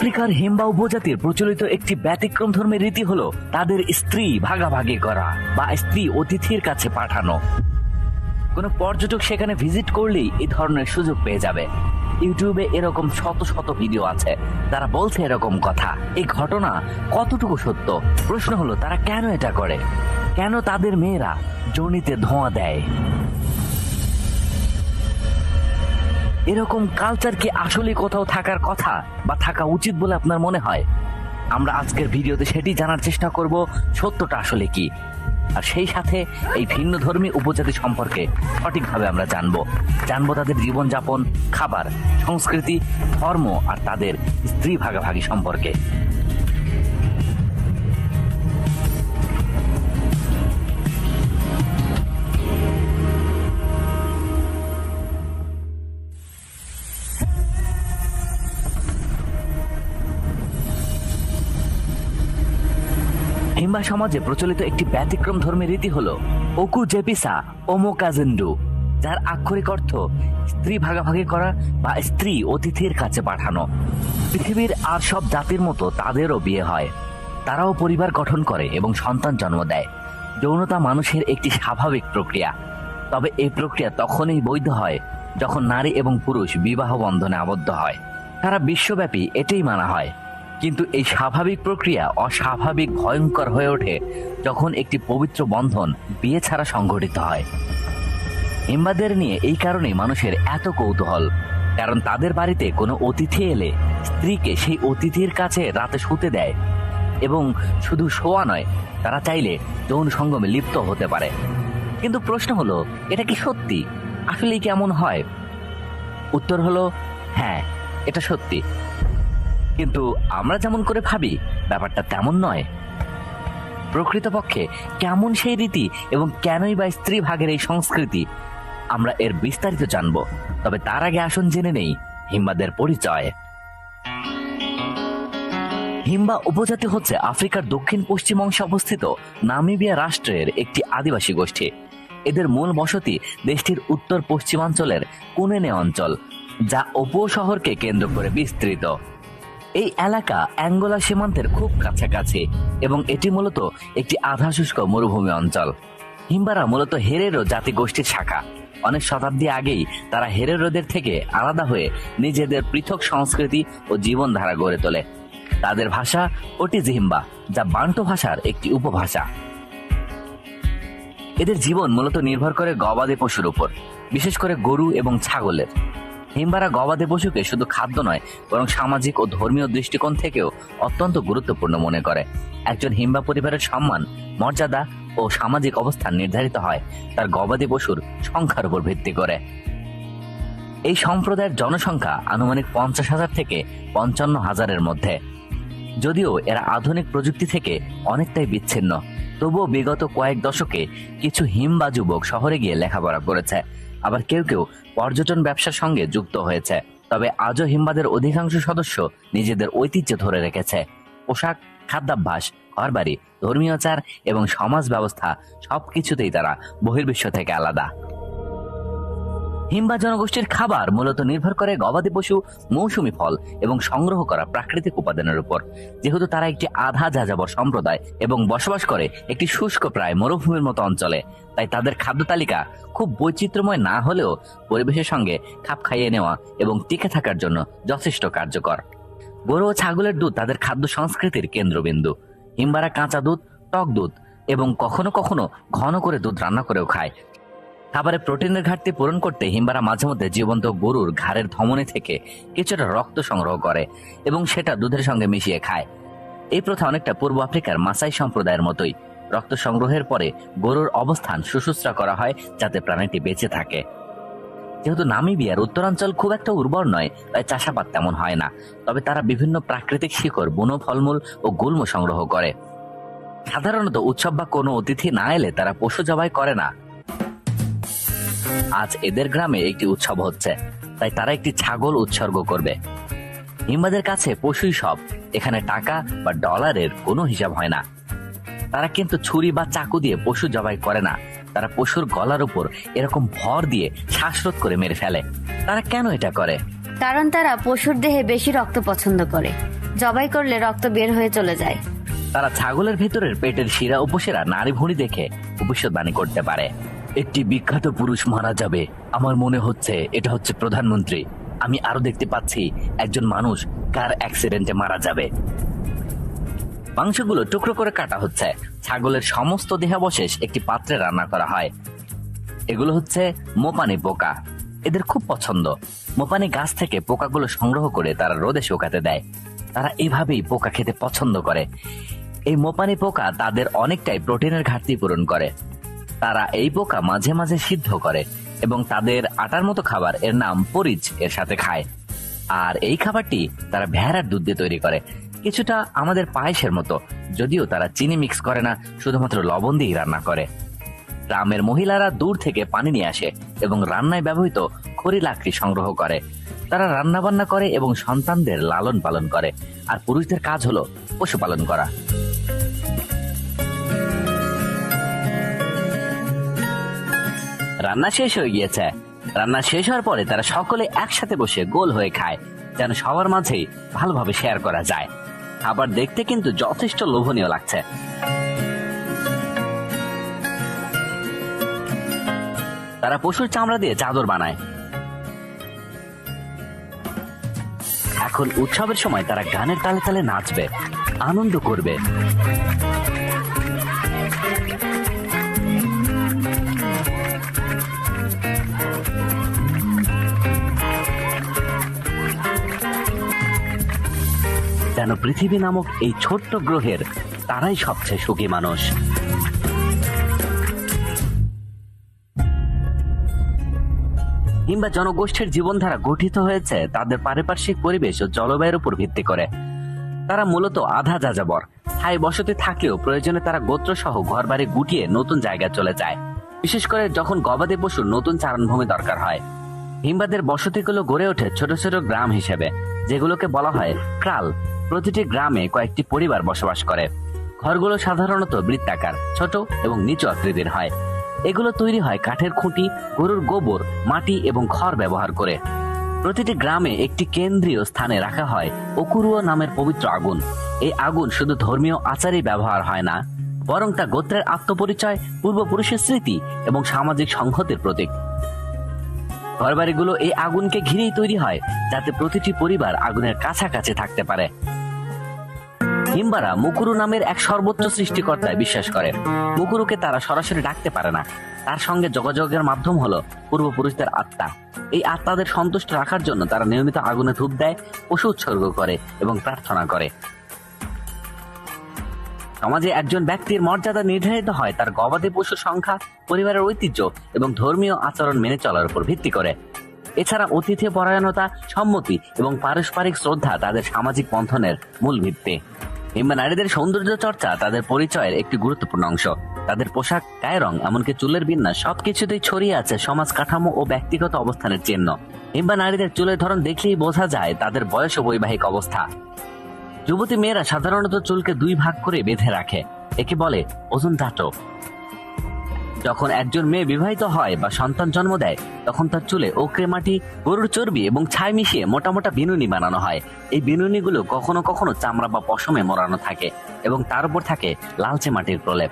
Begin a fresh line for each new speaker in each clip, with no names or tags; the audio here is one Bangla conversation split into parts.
আফ্রিকার হিম্বা উপজাতির প্রচলিত একটি ব্যতিক্রম ধর্মের রীতি হলো তাদের স্ত্রী ভাগাভাগি করা বা স্ত্রী অতিথির কাছে পাঠানো। কোনো পর্যটক সেখানে ভিজিট করলেই এই ধরনের সুযোগ পেয়ে যাবে। ইউটিউবে এরকম শত শত ভিডিও আছে তারা বলছে এরকম কথা। এই ঘটনা কতটুকু সত্য? প্রশ্ন হলো তারা কেন এটা করে, কেন তাদের মেয়েরা যোনিতে ধোঁয়া দেয়? এরকম কালচার কি আসলে কোথাও থাকার কথা বা থাকা উচিত বলে আপনার মনে হয়? আমরা আজকের ভিডিওতে সেটি জানার চেষ্টা করব, সত্যটা আসলে কি। আর সেই সাথে এই ভিন্ন ধর্মী উপজাতি সম্পর্কে সঠিকভাবে আমরা জানবো তাদের জীবনযাপন, খাবার, সংস্কৃতি, ধর্ম আর তাদের স্ত্রী ভাগাভাগি সম্পর্কে। হিম্বা সমাজে প্রচলিত একটি ব্যতিক্রম ধর্মের রীতি হলো ওকু জেপিসা ওমোকাজেন্ডু, যার আক্ষরিক অর্থ স্ত্রী ভাগাভাগি করা বা স্ত্রী অতিথির কাছে পাঠানো। পৃথিবীর আর সব জাতির মতো তাদেরও বিয়ে হয়, তারাও পরিবার গঠন করে এবং সন্তান জন্ম দেয়। যৌনতা মানুষের একটি স্বাভাবিক প্রক্রিয়া, তবে এই প্রক্রিয়া তখনই বৈধ হয় যখন নারী এবং পুরুষ বিবাহ বন্ধনে আবদ্ধ হয়। সারা বিশ্বব্যাপী এটাই মানা হয়। কিন্তু এই স্বাভাবিক প্রক্রিয়া অস্বাভাবিক ভয়ঙ্কর হয়ে ওঠে যখন একটি পবিত্র বন্ধন বিয়ে ছাড়া সংঘটিত হয়। হিম্বাদের নিয়ে এই কারণেই মানুষের এত কৌতূহল, কারণ তাদের বাড়িতে কোনো অতিথি এলে স্ত্রীকে সেই অতিথির কাছে রাতে শুতে দেয় এবং শুধু শোয়া নয়, তারা চাইলে যৌন সঙ্গমে লিপ্ত হতে পারে। কিন্তু প্রশ্ন হলো, এটা কি সত্যি? আসলেই কেমন হয়? উত্তর হলো হ্যাঁ, এটা সত্যি। কিন্তু আমরা যেমন করে ভাবি ব্যাপারটা তেমন নয়। প্রকৃতপক্ষে কেমন সেই রীতি এবং কেনই বা স্ত্রী ভাগের এই সংস্কৃতি, আমরা এর বিস্তারিত জানব। তবে তার আগে আসুন জেনে নেই হিম্বাদের পরিচয়। হিম্বা উপজাতি হচ্ছে আফ্রিকার দক্ষিণ পশ্চিম অংশে অবস্থিত নামিবিয়া রাষ্ট্রের একটি আদিবাসী গোষ্ঠী। এদের মূল বসতি দেশটির উত্তর পশ্চিমাঞ্চলের কুনেনে অঞ্চল, যা উপশহরকে কেন্দ্র করে বিস্তৃত। এই এলাকা অ্যাঙ্গোলা সীমান্তের খুব কাছাকাছি এবং এটি মূলত একটি আধা শুষ্ক মরুভূমি অঞ্চল। হিম্বারা মূলত হেরেরো জাতিগোষ্ঠীর শাখা। অনেক শতাব্দী আগেই তারা হেরেরোদের থেকে আলাদা হয়ে নিজেদের পৃথক সংস্কৃতি ও জীবনধারা গড়ে তোলে। তাদের ভাষা ওটিজিহিম্বা, যা বান্টু ভাষার একটি উপভাষা। এদের জীবন মূলত নির্ভর করে গবাদি পশুর উপর, বিশেষ করে গরু এবং ছাগলের। হিম্বারা গবাদি পশুকে শুধু খাদ্য নয়, বরং সামাজিক ও ধর্মীয় দৃষ্টিকোণ থেকেও অত্যন্ত গুরুত্বপূর্ণ মনে করে। একজন হিম্বা পরিবারের সম্মান, মর্যাদা ও সামাজিক অবস্থান নির্ধারিত হয় তার গবাদি পশুর সংখ্যার উপর ভিত্তি করে। এই সম্প্রদায়ের জনসংখ্যা আনুমানিক 50,000 থেকে 55,000-এর মধ্যে। যদিও এরা আধুনিক প্রযুক্তি থেকে অনেকটাই বিচ্ছিন্ন, তবুও বিগত কয়েক দশকে কিছু হিম্বা যুবক শহরে গিয়ে লেখাপড়া করেছে, আবার কেউ কেউ পর্যটন ব্যবসার সঙ্গে যুক্ত হয়েছে। তবে আজও হিম্বাদের অধিকাংশ সদস্য নিজেদের ঐতিহ্য ধরে রেখেছে। পোশাক, খাদ্যাভ্যাস, ঘরবাড়ি, ধর্মীয় আচার এবং সমাজ ব্যবস্থা সবকিছুতেই তারা বহির্বিশ্ব থেকে আলাদা। হিম্বা জনগোষ্ঠীর খাবার মূলত নির্ভর করে গবাদি পশু, মৌসুমী ফল এবং সংগ্রহ করা প্রাকৃতিক উপাদানের উপর। যেহেতু তারা একটি আধা যাযাবর সম্প্রদায় এবং বসবাস করে একটি শুষ্ক প্রায় মরুভূমির মতো অঞ্চলে, তাই তাদের খাদ্য তালিকা খুব বৈচিত্র্যময় না হলেও পরিবেশের সঙ্গে খাপ খাইয়ে নেওয়া এবং টিকে থাকার জন্য যথেষ্ট কার্যকর। গরু ও ছাগলের দুধ তাদের খাদ্য সংস্কৃতির কেন্দ্রবিন্দু। হিম্বারা কাঁচা দুধ, টক দুধ এবং কখনো কখনো ঘন করে দুধ রান্না করেও খায়। খাবারে প্রোটিনের ঘাটতি পূরণ করতে হিম্বারা মাঝে মধ্যে জীবন্ত গরুর ঘাড়ের ধমনী থেকে কিছুটা রক্ত সংগ্রহ করে এবং সেটা দুধের সঙ্গে মিশিয়ে খায়। এই প্রথা অনেকটা পূর্ব আফ্রিকার মাসাই সম্প্রদায়ের মতোই। রক্ত সংগ্রহের পরে গরুর অবস্থান শুশ্রূষা করা হয় যাতে প্রাণীটি বেঁচে থাকে। যেহেতু নামিবিয়ার উত্তরাঞ্চল খুব একটা উর্বর নয়, তাই চাষাবাদ তেমন হয় না। তবে তারা বিভিন্ন প্রাকৃতিক শিকড়, বুনো ফলমূল ও গুল্ম সংগ্রহ করে। সাধারণত উৎসব বা কোনো অতিথি না এলে তারা পশু জবাই করে না। আজ এদের গ্রামে একটি উৎসব হচ্ছে, তাই তারা একটি ছাগল উৎসর্গ করবে। হিম্বাদের কাছে পশুই সব। এখানে টাকা বা ডলারের কোনো হিসাব হয় না। তারা কিন্তু ছুরি বা চাকু দিয়ে পশু জবাই করে না। তারা পশুর গলার উপর এরকম ভর দিয়ে শ্বাসরোধ করে মেরে ফেলে। তারা কেন এটা করে?
কারণ তারা পশুর দেহে বেশি রক্ত পছন্দ করে। জবাই করলে রক্ত বের হয়ে চলে যায়।
তারা ছাগলের ভেতরের পেটের শিরা উপসেরা নাড়ি ভুঁড়ি দেখে ভবিষ্যৎবাণী করতে পারে। একটি বিখ্যাত পুরুষ মারা যাবে, আমার মনে হচ্ছে এটা হচ্ছে প্রধানমন্ত্রী। আমি আরো দেখতে পাচ্ছি একজন মানুষ কার অ্যাক্সিডেন্টে মারা যাবে। মাংসগুলো টুকরো করে কাটা হচ্ছে। ছাগলের সমস্ত দেহাবশেষ একটি পাত্রে রান্না করা হয়। এগুলো হচ্ছে মোপানি পোকা। এদের খুব পছন্দ। মোপানি গাছ থেকে পোকাগুলো সংগ্রহ করে তারা রোদে শুকাতে দেয়। তারা এভাবেই পোকা খেতে পছন্দ করে। এই মোপানি পোকা তাদের অনেকটাই প্রোটিনের ঘাটতি পূরণ করে। তারা এই পোকা মাঝে মাঝে সিদ্ধ করে এবং তাদের আটার মতো খাবার, এর নাম পরিজ, এর সাথে খায়। আর এই খাবারটি তারা ভেড়ার দুধ দিয়ে তৈরি করে, কিছুটা আমাদের পায়েসের মতো, যদিও তারা চিনি মিক্স করে না, শুধুমাত্র লবণ দিয়ে রান্না করে। গ্রামের মহিলারা দূর থেকে পানি নিয়ে আসে এবং রান্নায় ব্যবহৃত খড়ি লাকড়ি সংগ্রহ করে। তারা রান্না বান্না করে এবং সন্তানদের লালন পালন করে। আর পুরুষদের কাজ হলো পশুপালন করা। রান্না শেষ হয়ে গিয়েছে। রান্না শেষ হওয়ার পরে তারা সকলে একসাথে বসে গোল হয়ে খায়, যেন সবার মাঝেই ভালোভাবে শেয়ার করা যায়। খাবার দেখতে কিন্তু যথেষ্ট লোভনীয় লাগছে। তারা পশুর চামড়া দিয়ে চাদর বানায়। এখন উৎসবের সময় তারা গানের তালে তালে নাচবে, আনন্দ করবে। যেন পৃথিবী নামক এই ছোট্ট গ্রহের তারাই সবচেয়ে সুখী মানুষ। কিংবা জনগোষ্ঠীর জীবনধারা গঠিত হয়েছে তাদের পারিপার্শ্বিক পরিবেশ ও জলবায়ুর উপর ভিত্তি করে। তারা মূলত আধা যাযাবর। স্থায়ী বসতি থাকলেও প্রয়োজনে তারা গোত্র সহ ঘরবাড়ি গুটিয়ে নতুন জায়গায় চলে যায়, বিশেষ করে যখন গবাদি পশুর নতুন চারণভূমি দরকার হয়। হিমবাদের বসতিগুলো গড়ে ওঠে ছোট ছোট গ্রাম হিসেবে, যেগুলোকে বলা হয় ক্রাল। প্রতিটি গ্রামে কয়েকটি পরিবার বসবাস করে। ঘরগুলো সাধারণত বৃত্তাকার, ছোট এবং নিচু আকৃতির হয়। এগুলো তৈরি হয় কাঠের খুঁটি, গরুর গোবর, মাটি এবং খড় ব্যবহার করে। প্রতিটি গ্রামে একটি কেন্দ্রীয় স্থানে রাখা হয় অকুরুয় নামের পবিত্র আগুন। এই আগুন শুধু ধর্মীয় আচারেই ব্যবহার হয় না, বরং তা গোত্রের আত্মপরিচয়, পূর্বপুরুষের স্মৃতি এবং সামাজিক সংহতির প্রতীক। ঘরবাড়িগুলো এই আগুনকে ঘিরেই তৈরি হয়, যাতে প্রতিটি পরিবার আগুনের কাছাকাছি থাকতে পারে। হিম্বারা মুকুরু নামের এক সর্বোচ্চ সৃষ্টিকর্তায় বিশ্বাস করে। মুকুরুকে তারা সরাসরি ডাকতে পারে না। তার সঙ্গে যোগাযোগের মাধ্যম হলো পূর্বপুরুষদের আত্মা। এই আত্মাদের সন্তুষ্ট রাখার জন্য তারা নিয়মিত আগুনে ধূপ দেয়, পশু উৎসর্গ করে এবং প্রার্থনা করে। সমাজে একজন ব্যক্তির মর্যাদা নির্ধারিত হয় তার গবাদি পশুর সংখ্যা, পরিবারের ঐতিহ্য এবং ধর্মীয় আচরণ মেনে চলার উপর ভিত্তি করে। এছাড়া অতিথি পরায়ণতা, সম্মতি এবং পারস্পরিক শ্রদ্ধা তাদের সামাজিক বন্ধনের মূল ভিত্তি। হিম্বা নারীদের সৌন্দর্য চর্চা তাদের পরিচয়ের একটি গুরুত্বপূর্ণ অংশ। তাদের পোশাক, গায়ের রং, এমনকি চুলের বিন্যাস সবকিছুতেই ছড়িয়ে আছে সমাজ কাঠামো ও ব্যক্তিগত অবস্থানের চিহ্ন। হিম্বা নারীদের চুলের ধরন দেখলেই বোঝা যায় তাদের বয়স ও বৈবাহিক অবস্থা। যুবতী মেয়েরা সাধারণত চুলকে দুই ভাগ করে বেঁধে রাখে, একে বলে ওজন টাটো। যখন একজন মেয়ে বিবাহিত হয় বা সন্তান জন্ম দেয়, তখন তার চুলে ওকরে মাটি, গরুর চর্বি এবং ছাই মিশিয়ে মোটা মোটা বিনুনি বানানো হয়। এই বিনুনিগুলো কখনো কখনো চামড়া বা পশমে মোড়ানো থাকে এবং তার উপর থাকে লালচে মাটির প্রলেপ।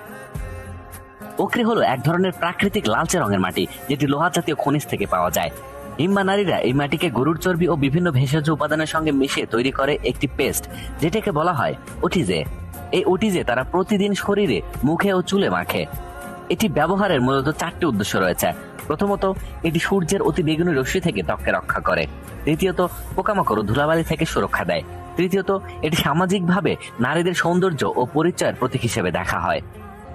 ওকরে হলো এক ধরনের প্রাকৃতিক লালচে রঙের মাটি, যেটি লোহা জাতীয় খনিজ থেকে পাওয়া যায়। হিম্বা নারীরা এই মাটিকে গরুর চর্বি ও বিভিন্ন ভেষজ উপাদানের সঙ্গে মিশিয়ে তৈরি করে একটি পেস্ট, যেটাকে বলা হয় ওটিজে। এই ওটিজে তারা প্রতিদিন শরীরে, মুখে ও চুলে মাখে। এটি ব্যবহারের মূলত চারটি উদ্দেশ্য রয়েছে। প্রথমত, এটি সূর্যের অতি বেগুনি রশ্মি থেকে ত্বককে রক্ষা করে। দ্বিতীয়ত, পোকামাকড় ও ধুলাবালি থেকে সুরক্ষা দেয়। তৃতীয়ত, এটি সামাজিকভাবে নারীদের সৌন্দর্য ও পরিচয়ের প্রতীক হিসেবে দেখা হয়।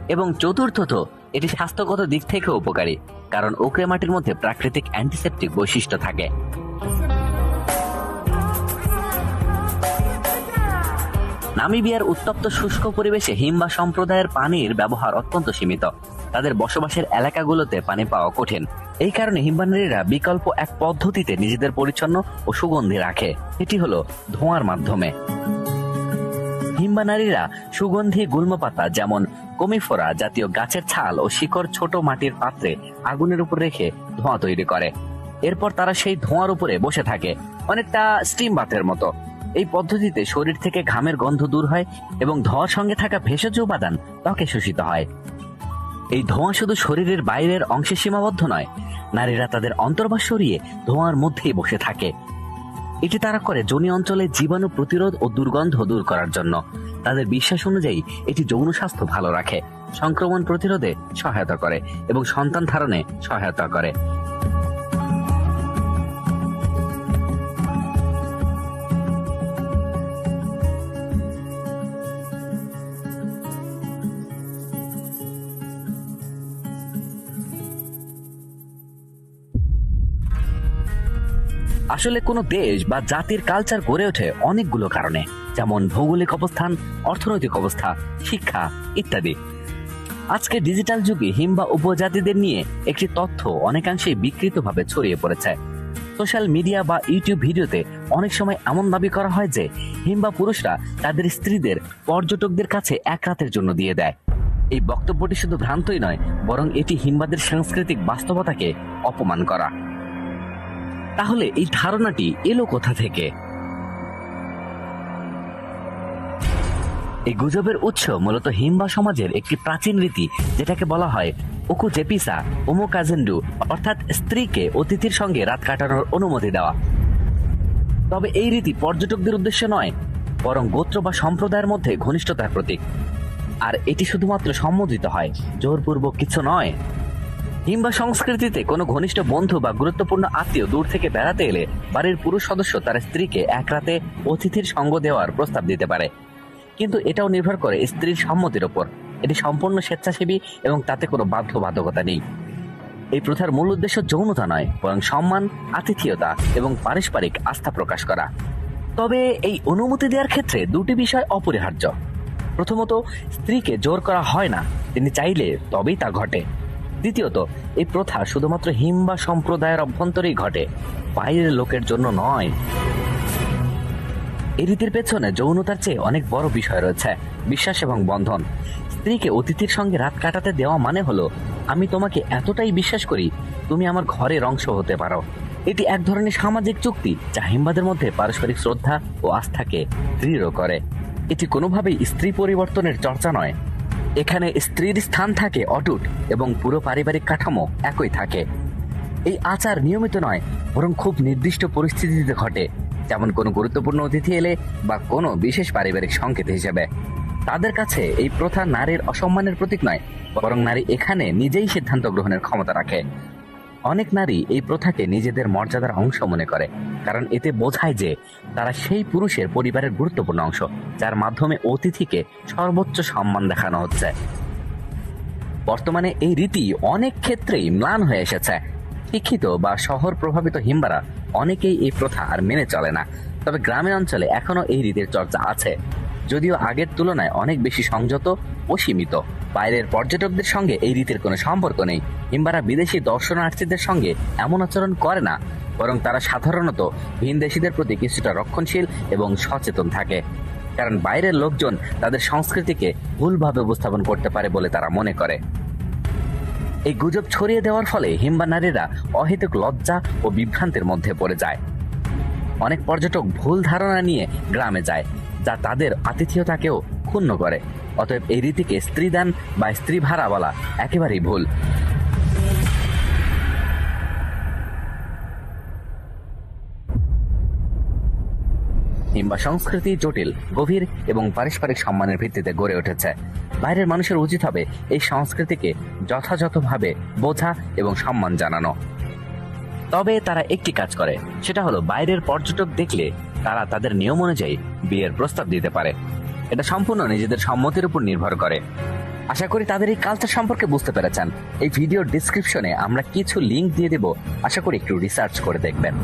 এবং চতুর্থত, এটি স্বাস্থ্যগত দিক থেকেও উপকারী, কারণ ওকরে মাটির মধ্যে প্রাকৃতিক অ্যান্টিসেপটিক বৈশিষ্ট্য থাকে। নামিবিয়ার উত্তপ্ত শুষ্ক পরিবেশে হিম্বা সম্প্রদায়ের পানির ব্যবহার অত্যন্ত সীমিত। তাদের বসবাসের এলাকাগুলোতে পানি পাওয়া কঠিন। এই কারণে হিম্বা নারীরা বিকল্প এক পদ্ধতিতে নিজেদের পরিচ্ছন্ন ও সুগন্ধি রাখে। এটি হলো ধোঁয়ার মাধ্যমে। হিম্বা নারীরা সুগন্ধি গুল্ম পাতা, যেমন কমিফোরা জাতীয় গাছের ছাল ও শিকড় ছোট মাটির পাত্রে আগুনের উপর রেখে ধোঁয়া তৈরি করে। এরপর তারা সেই ধোঁয়ার উপরে বসে থাকে, অনেকটা স্টিম বাথের মতো। এই পদ্ধতিতে শরীর থেকে ঘামের গন্ধ দূর হয় এবং ধোঁয়ার সঙ্গে থাকা ভেষজ উপাদান ত্বকে শোষিত হয়। এই ধোঁয়া শুধু শরীরের বাইরের অংশে সীমাবদ্ধ নয়, নারীরা তাদের অন্তর্বাস সরিয়ে ধোঁয়ার মধ্যেই বসে থাকে। এটি তারা করে যোনি অঞ্চলে জীবাণু প্রতিরোধ ও দুর্গন্ধ দূর করার জন্য। তাদের বিশ্বাস অনুযায়ী এটি যৌন স্বাস্থ্য ভালো রাখে, সংক্রমণ প্রতিরোধে সহায়তা করে এবং সন্তান ধারণে সহায়তা করে। আসলে কোনো দেশ বা জাতির কালচার গড়ে ওঠে অনেকগুলো কারণে, যেমন ভৌগোলিক অবস্থান, অর্থনৈতিক অবস্থা, শিক্ষা ইত্যাদি। আজকে ডিজিটাল যুগে হিম্বা উপজাতিদের নিয়ে একটি তথ্য অনেকাংশেই বিকৃতভাবে ছড়িয়ে পড়েছে। সোশ্যাল মিডিয়া বা ইউটিউব ভিডিওতে অনেক সময় এমন দাবি করা হয় যে হিম্বা পুরুষরা তাদের স্ত্রীদের পর্যটকদের কাছে এক রাতের জন্য দিয়ে দেয়। এই বক্তব্যটি শুধু ভ্রান্তই নয়, বরং এটি হিম্বাদের সাংস্কৃতিক বাস্তবতাকে অপমান করা। তাহলে এই ধারণাটি এলো কোথা থেকে? এই গুজবের উৎস মূলত হিম্বা সমাজের একটি প্রাচীন রীতি, যেটাকে বলা হয় ওকু জেপিসা ওমোকাজেন্ডু, অর্থাৎ স্ত্রীকে অতিথির সঙ্গে রাত কাটানোর অনুমতি দেওয়া। তবে এই রীতি পর্যটকদের উদ্দেশ্য নয়, বরং গোত্র বা সম্প্রদায়ের মধ্যে ঘনিষ্ঠতার প্রতীক। আর এটি শুধুমাত্র সম্মোদিত হয়, জোরপূর্বক কিছু নয়। হিম্বা সংস্কৃতিতে কোনো ঘনিষ্ঠ বন্ধু বা গুরুত্বপূর্ণ আত্মীয় দূর থেকে বেড়াতে এলে বাড়ির পুরুষ সদস্য তার স্ত্রীকে এক রাতে অতিথির সঙ্গ দেওয়ার প্রস্তাব দিতে পারে, কিন্তু এটাও নির্ভর করে স্ত্রীর সম্মতির ওপর। এটি সম্পূর্ণ স্বেচ্ছাসেবী এবং তাতে কোনো বাধ্যবাধকতা নেই। এই প্রথার মূল উদ্দেশ্য যৌনতা নয়, বরং সম্মান, আতিথেয়তা এবং পারস্পরিক আস্থা প্রকাশ করা। তবে এই অনুমতি দেওয়ার ক্ষেত্রে দুটি বিষয় অপরিহার্য। প্রথমত, স্ত্রীকে জোর করা হয় না, তিনি চাইলে তবেই তা ঘটে। দ্বিতীয়ত, এই প্রথা শুধুমাত্র হিম্বা সম্প্রদায়ের অভ্যন্তরেই ঘটে, বাইরের লোকের জন্য নয়। এই রীতির পেছনে যৌনতার চেয়ে অনেক বড় বিষয় রয়েছে, বিশ্বাস এবং বন্ধন। স্ত্রীকে অতিথির সঙ্গে রাত কাটাতে দেওয়া মানে হলো, আমি তোমাকে এতটাই বিশ্বাস করি, তুমি আমার ঘরের অংশ হতে পারো। এটি এক ধরনের সামাজিক চুক্তি, যা হিম্বাদের মধ্যে পারস্পরিক শ্রদ্ধা ও আস্থাকে দৃঢ় করে। এটি কোনোভাবেই স্ত্রী পরিবর্তনের চর্চা নয়। এখানে স্ত্রীর স্থান থাকে অটুট এবং পুরো পারিবারিক কাঠামো একই থাকে। এই আচার নিয়মিত নয়, বরং খুব নির্দিষ্ট পরিস্থিতিতে ঘটে, যেমন কোনো গুরুত্বপূর্ণ অতিথি এলে বা কোনো বিশেষ পারিবারিক সংকেত হিসেবে। তাদের কাছে এই প্রথা নারীর অসম্মানের প্রতীক নয়, বরং নারী এখানে নিজেই সিদ্ধান্ত গ্রহণের ক্ষমতা রাখে। অনেক নারী এই প্রথাকে নিজেদের মর্যাদার অংশ মনে করে, কারণ এতে বোঝায় যে তারা সেই পুরুষের পরিবারের গুরুত্বপূর্ণ অংশ, যার মাধ্যমে অতিথিকে সর্বোচ্চ সম্মান দেখানো হচ্ছে। বর্তমানে এই রীতি অনেক ক্ষেত্রেই ম্লান হয়ে এসেছে। শিক্ষিত বা শহর প্রভাবিত হিম্বারা অনেকেই এই প্রথা আর মেনে চলে না, তবে গ্রামীণ অঞ্চলে এখনো এই রীতির চর্চা আছে, যদিও আগের তুলনায় অনেক বেশি সংযত ও সীমিত। বাইরের পর্যটকদের সঙ্গে এই রীতির কোনো সম্পর্ক নেই। হিম্বারা বিদেশি দর্শনার্থীদের সঙ্গে এমন আচরণ করে না, বরং তারা সাধারণত ভিনদেশীদের প্রতি কিছুটা রক্ষণশীল এবং সচেতন থাকে, কারণ বাইরের লোকজন তাদের সংস্কৃতিকে ভুলভাবে উপস্থাপন করতে পারে বলে তারা মনে করে। এই গুজব ছড়িয়ে দেওয়ার ফলে হিম্বা নারীরা অহেতুক লজ্জা ও বিভ্রান্তির মধ্যে পড়ে যায়। অনেক পর্যটক ভুল ধারণা নিয়ে গ্রামে যায়, যা তাদের আতিথেয়তাকেও ক্ষুণ্ণ করে। অতএব এই রীতিকে স্ত্রীদান বা স্ত্রী ভাড়া বলা একেবারেই ভুল। হিম্বা সংস্কৃতি জটিল, গভীর এবং পারস্পরিক সম্মানের ভিত্তিতে গড়ে উঠেছে। বাইরের মানুষের উচিত হবে এই সংস্কৃতিকে যথাযথভাবে বোঝা এবং সম্মান জানানো। তবে তারা একটি কাজ করে, সেটা হলো বাইরের পর্যটক দেখলে তারা তাদের নিয়ম অনুযায়ী বিয়ের প্রস্তাব দিতে পারে। এটা সম্পূর্ণ নিজেদের সম্মতির উপর নির্ভর করে। আশা করি তাদের এই কালচার সম্পর্কে বুঝতে পেরেছেন। এই ভিডিওর ডিসক্রিপশনে আমরা কিছু লিংক দিয়ে দেব, আশা করি একটু রিসার্চ করে দেখবেন।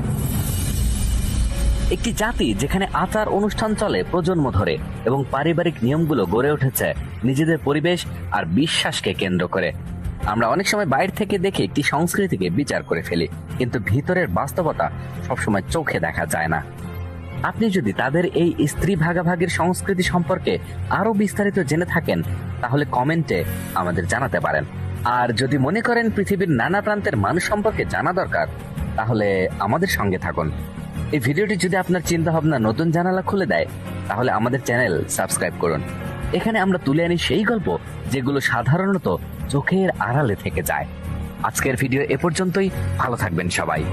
একটি জাতি যেখানে আচার অনুষ্ঠান চলে প্রজন্ম ধরে এবং পারিবারিক নিয়মগুলো গড়ে উঠেছে নিজেদের পরিবেশ আর বিশ্বাসকে কেন্দ্র করে। আমরা অনেক সময় বাইরে থেকে দেখে একটি সংস্কৃতিকে বিচার করে ফেলি, কিন্তু ভিতরের বাস্তবতা সবসময় চোখে দেখা যায় না। আপনি যদি তাদের এই স্ত্রী ভাগাভাগির সংস্কৃতি সম্পর্কে আরো বিস্তারিত জেনে থাকেন, তাহলে কমেন্টে আমাদের জানাতে পারেন। আর যদি মনে করেন পৃথিবীর নানা প্রান্তের মানুষ সম্পর্কে জানা দরকার, তাহলে আমাদের সঙ্গে থাকুন। এই ভিডিওটি যদি আপনার চিন্তা ভাবনা নতুন জানালা খুলে দেয়, তাহলে আমাদের চ্যানেল সাবস্ক্রাইব করুন। এখানে আমরা তুলে আনি সেই গল্প যেগুলো সাধারণত চোখের আড়ালে থেকে যায়। আজকের ভিডিও এ পর্যন্তই। ভালো থাকবেন সবাই।